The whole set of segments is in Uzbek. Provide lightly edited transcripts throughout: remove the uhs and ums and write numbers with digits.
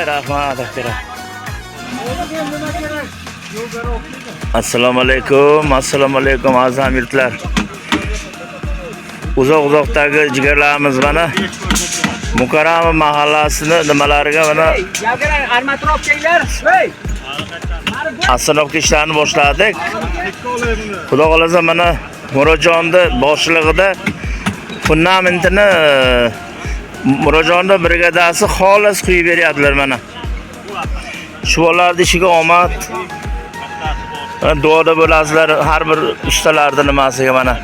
Rahmat aka. Assalomu alaykum aziz hamyurtlar. Uzoq-uzoqdagi jigarlarimiz mana Mukarrama mahallasini nimalariga mana armatura olib kelinglar. Astanovka ishlarini boshladik. Xudo xolasa mana Murodjonni boshlig'ida fundamentini Murodjonni brigadasi xolis quyib beryaptilar mana. Shu bolalarning ishiga omad. Duoda bo'lasizlar har bir ustalarning nimasiga mana.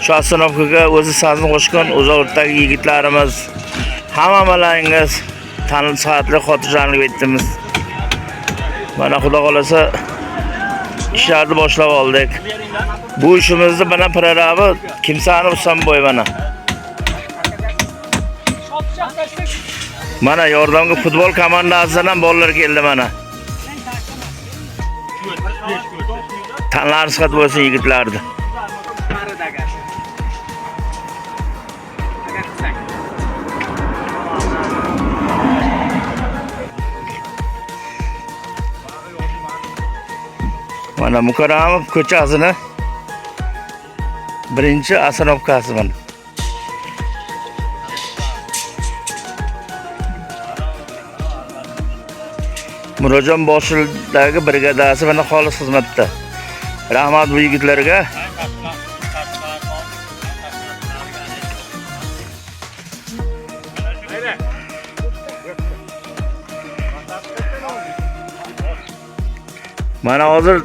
Shu Astanovkaga o'zi sazni qo'shgan uzoqdagi yigitlarimiz hammalaringiz tanil sihatli xotirjamlik aytdimiz. Mana xudo xolasa ishlarni boshlab oldik. Bu ishimizni mana prorabı kimsani Husanboy mana. Mana yordamga futbol komandasidan ham bolalar keldi mana. Tanlar sihat bo'lsin yigitlarni. Mana Mukarrama ko'chasini birinchi Astanovkasi mana. Murodjon boshidagi brigadasi mana xolis xizmatda. Rahmat bu yigitlarga. Mana hozir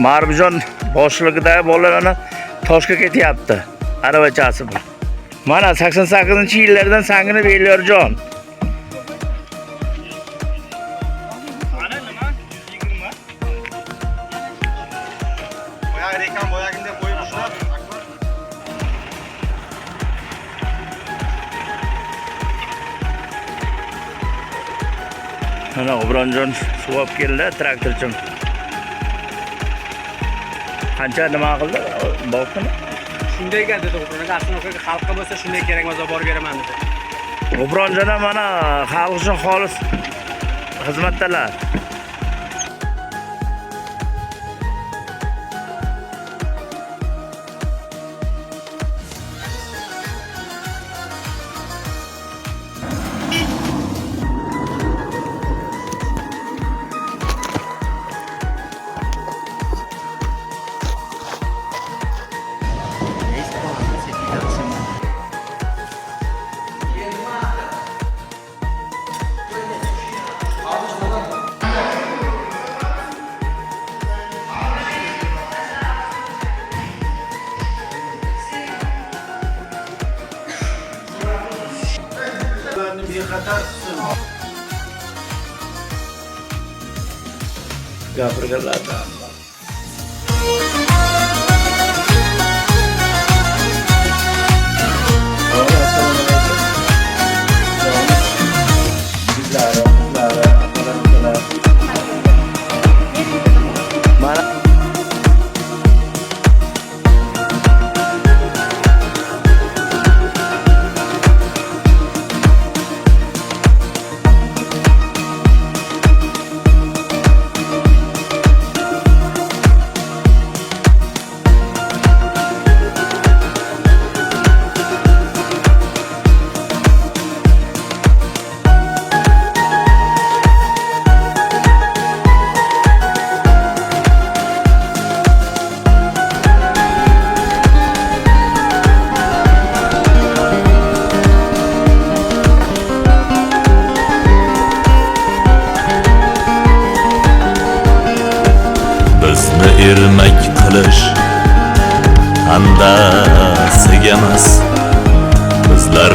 Marbijon boshlig'idagi bolalarni Toshga ketyapti. Aravachasi bor. Mana 88-yillardan sangini Beliyorjon. Mana Obronjon suv olib keldi traktorchim. Qancha nima qildi? Boqdimi? Shunday dedi Obronjon, Astanovkaga xalqqa bo'lsa shunday kerak bo'lsa borib beraman dedi. Obronjon mana xalq uchun xolis xizmatdalar. Gapirganlardan ermak qilish handasiga emas bizlar